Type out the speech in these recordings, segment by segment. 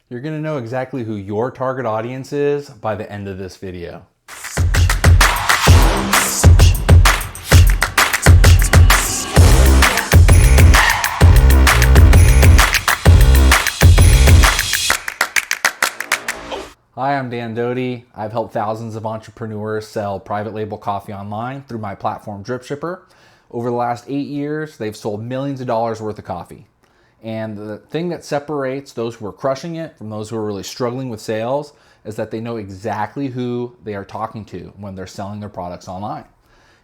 You're going to know exactly who your target audience is by the end of this video. Hi, I'm Dan Doty. I've helped thousands of entrepreneurs sell private label coffee online through my platform DripShipper. Over the last 8 years, they've sold millions of dollars worth of coffee. And the thing that separates those who are crushing it from those who are really struggling with sales is that they know exactly who they are talking to when they're selling their products online.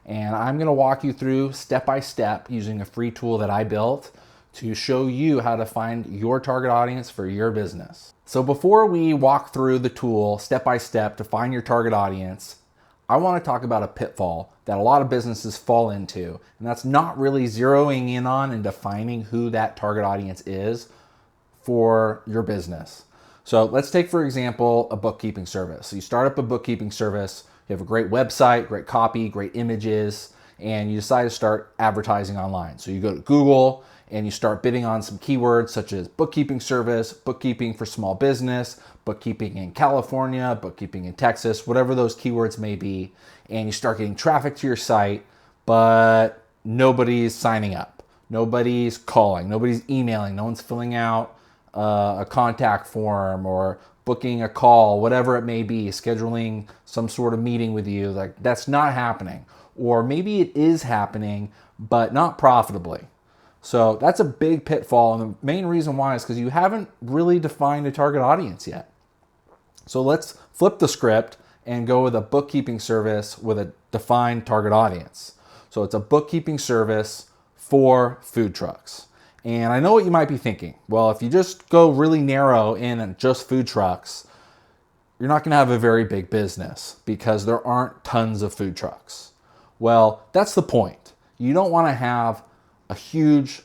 And I'm going to walk you through step by step using a free tool that I built to show you how to find your target audience for your business. So before we walk through the tool step by step to find your target audience, I want to talk about a pitfall that a lot of businesses fall into, and that's not really zeroing in on and defining who that target audience is for your business. So let's take, for example, a bookkeeping service. So you start up a bookkeeping service, you have a great website, great copy, great images, and you decide to start advertising online. So you go to Google and you start bidding on some keywords such as bookkeeping service, bookkeeping for small business, bookkeeping in California, bookkeeping in Texas, whatever those keywords may be. And you start getting traffic to your site, but nobody's signing up. Nobody's calling, nobody's emailing, no one's filling out a contact form or booking a call, whatever it may be, scheduling some sort of meeting with you. Like, that's not happening. Or maybe it is happening, but not profitably. So that's a big pitfall, and the main reason why is because you haven't really defined a target audience yet. So let's flip the script and go with a bookkeeping service with a defined target audience. So it's a bookkeeping service for food trucks. And I know what you might be thinking. Well, if you just go really narrow in on just food trucks, you're not going to have a very big business because there aren't tons of food trucks. Well, that's the point. You don't want to have a huge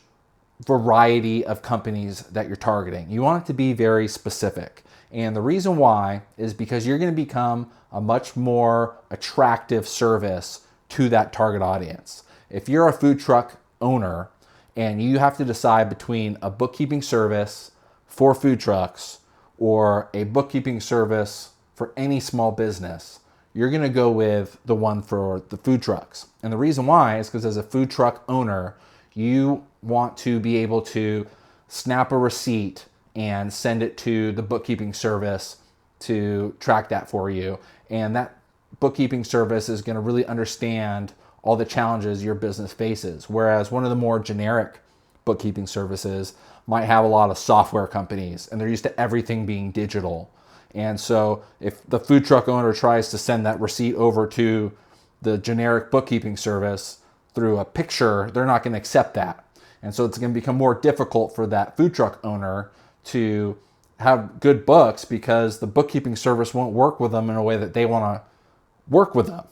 variety of companies that you're targeting. You want it to be very specific. And the reason why is because you're going to become a much more attractive service to that target audience. If you're a food truck owner and you have to decide between a bookkeeping service for food trucks or a bookkeeping service for any small business, you're going to go with the one for the food trucks. And the reason why is because as a food truck owner, you want to be able to snap a receipt and send it to the bookkeeping service to track that for you. And that bookkeeping service is going to really understand all the challenges your business faces. Whereas one of the more generic bookkeeping services might have a lot of software companies and they're used to everything being digital. And so if the food truck owner tries to send that receipt over to the generic bookkeeping service through a picture, they're not going to accept that. And so it's going to become more difficult for that food truck owner to have good books because the bookkeeping service won't work with them in a way that they want to work with them.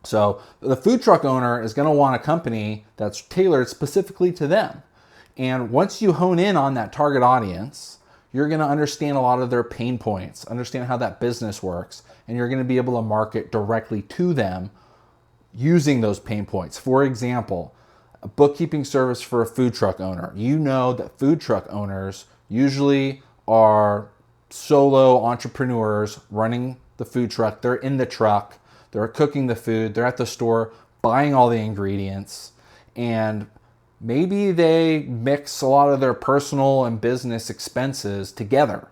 So the food truck owner is going to want a company that's tailored specifically to them. And once you hone in on that target audience, you're going to understand a lot of their pain points, understand how that business works, and you're going to be able to market directly to them using those pain points. For example, a bookkeeping service for a food truck owner. You know that food truck owners usually are solo entrepreneurs running the food truck. They're in the truck, they're cooking the food, they're at the store buying all the ingredients, and maybe they mix a lot of their personal and business expenses together.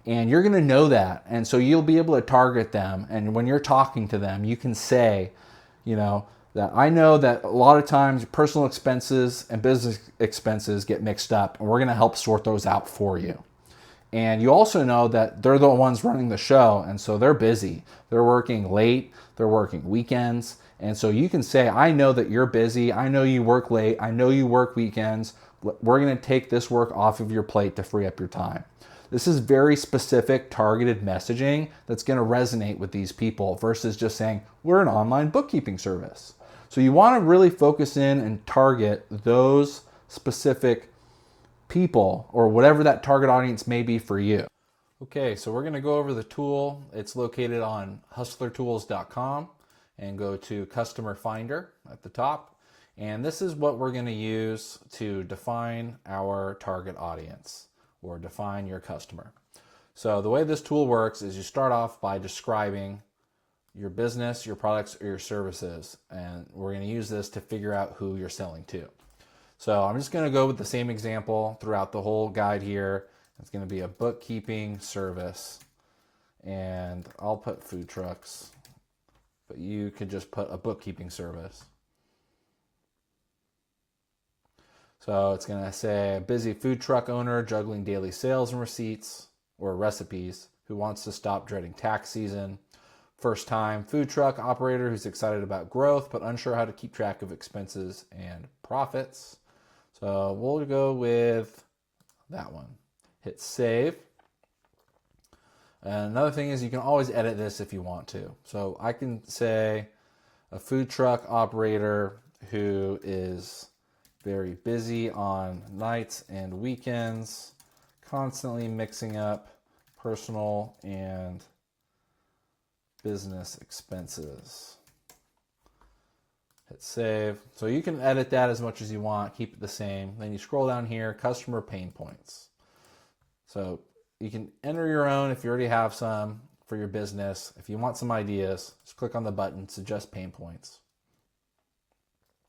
And you're going to know that. And so you'll be able to target them. And when you're talking to them, you can say, that I know that a lot of times personal expenses and business expenses get mixed up, and we're going to help sort those out for you. And you also know that they're the ones running the show, and so they're busy. They're working late, they're working weekends, and so you can say, I know that you're busy, I know you work late, I know you work weekends, we're going to take this work off of your plate to free up your time. This is very specific, targeted messaging that's going to resonate with these people versus just saying, we're an online bookkeeping service. So you want to really focus in and target those specific people or whatever that target audience may be for you. Okay, so we're going to go over the tool. It's located on hustlertools.com and go to Customer Finder at the top. And this is what we're going to use to define our target audience or define your customer. So the way this tool works is you start off by describing your business, your products, or your services. And we're going to use this to figure out who you're selling to. So I'm just going to go with the same example throughout the whole guide here. It's going to be a bookkeeping service. And I'll put food trucks, but you could just put a bookkeeping service. So it's going to say a busy food truck owner juggling daily sales and receipts or recipes who wants to stop dreading tax season. First time food truck operator who's excited about growth but unsure how to keep track of expenses and profits. So we'll go with that one. Hit save. And another thing is you can always edit this if you want to. So I can say a food truck operator who is very busy on nights and weekends, constantly mixing up personal and business expenses. Hit save. So you can edit that as much as you want, keep it the same. Then you scroll down here, customer pain points. So you can enter your own if you already have some for your business. If you want some ideas, just click on the button, suggest pain points.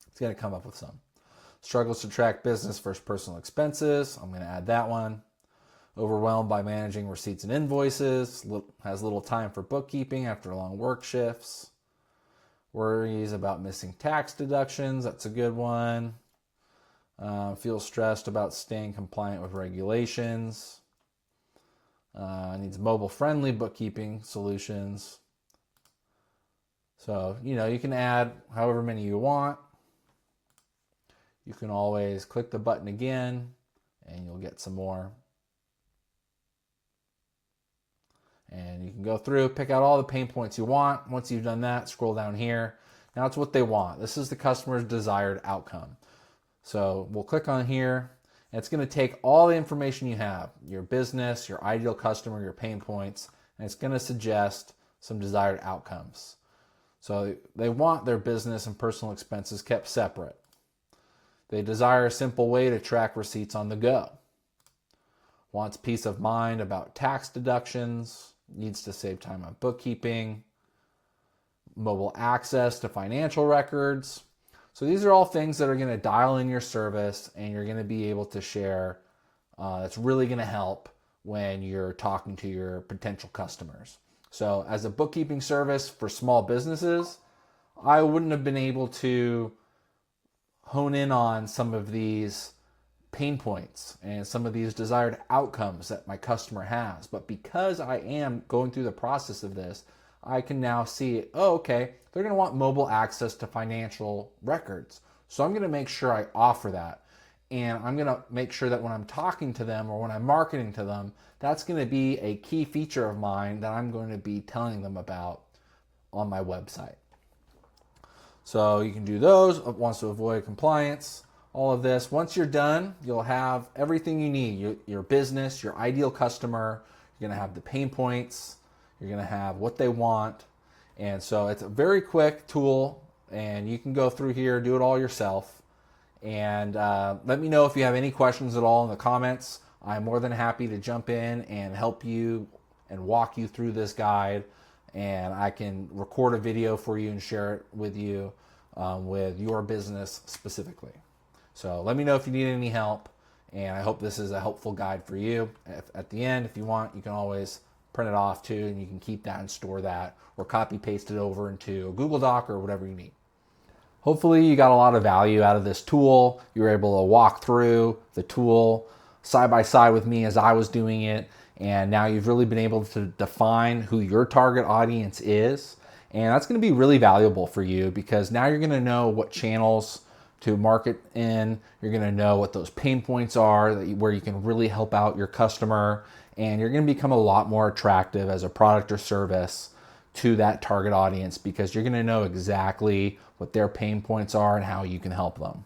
It's going to come up with some. Struggles to track business versus personal expenses. I'm going to add that one. Overwhelmed by managing receipts and invoices. Has little time for bookkeeping after long work shifts. Worries about missing tax deductions. That's a good one. Feels stressed about staying compliant with regulations. Needs mobile-friendly bookkeeping solutions. So, you can add however many you want. You can always click the button again, and you'll get some more. And you can go through, pick out all the pain points you want. Once you've done that, scroll down here. Now it's what they want. This is the customer's desired outcome. So we'll click on here. And it's going to take all the information you have, your business, your ideal customer, your pain points, and it's going to suggest some desired outcomes. So they want their business and personal expenses kept separate. They desire a simple way to track receipts on the go. Wants peace of mind about tax deductions, needs to save time on bookkeeping, mobile access to financial records. So these are all things that are going to dial in your service and you're going to be able to share. That's really going to help when you're talking to your potential customers. So as a bookkeeping service for small businesses, I wouldn't have been able to hone in on some of these pain points and some of these desired outcomes that my customer has. But because I am going through the process of this, I can now see, okay, they're going to want mobile access to financial records. So I'm going to make sure I offer that. And I'm going to make sure that when I'm talking to them or when I'm marketing to them, that's going to be a key feature of mine that I'm going to be telling them about on my website. So you can do those. Wants to avoid compliance, all of this. Once you're done, you'll have everything you need. Your business, your ideal customer. You're going to have the pain points. You're going to have what they want. And so it's a very quick tool, and you can go through here, do it all yourself. And let me know if you have any questions at all in the comments. I'm more than happy to jump in and help you and walk you through this guide. And I can record a video for you and share it with you with your business specifically. So let me know if you need any help. And I hope this is a helpful guide for you. At the end, if you want, you can always print it off too, and you can keep that and store that or copy paste it over into a Google Doc or whatever you need. Hopefully you got a lot of value out of this tool. You were able to walk through the tool side by side with me as I was doing it. And now you've really been able to define who your target audience is. And that's going to be really valuable for you because now you're going to know what channels to market in. You're going to know what those pain points are where you can really help out your customer. And you're going to become a lot more attractive as a product or service to that target audience because you're going to know exactly what their pain points are and how you can help them.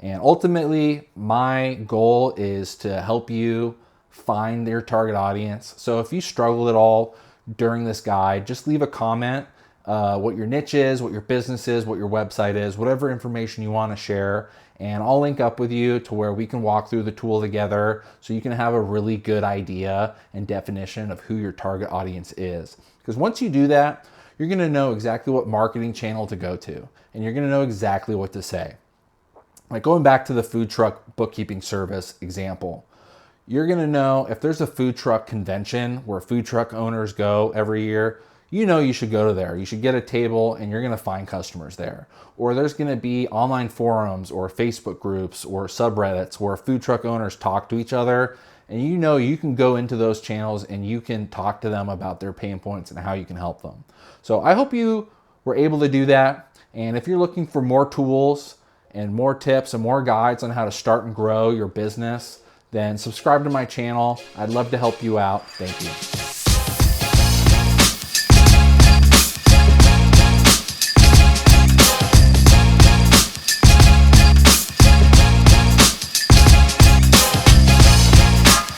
And ultimately, my goal is to help you find their target audience. So if you struggle at all during this guide, just leave a comment, what your niche is, what your business is, what your website is, whatever information you want to share. and I'll link up with you to where we can walk through the tool together so you can have a really good idea and definition of who your target audience is. Because once you do that, you're gonna know exactly what marketing channel to go to, and you're gonna know exactly what to say. Like going back to the food truck bookkeeping service example, you're gonna know if there's a food truck convention where food truck owners go every year, you know you should go to there. You should get a table and you're gonna find customers there. Or there's gonna be online forums or Facebook groups or subreddits where food truck owners talk to each other, and you know you can go into those channels and you can talk to them about their pain points and how you can help them. So I hope you were able to do that. And if you're looking for more tools and more tips and more guides on how to start and grow your business, then subscribe to my channel. I'd love to help you out. Thank you.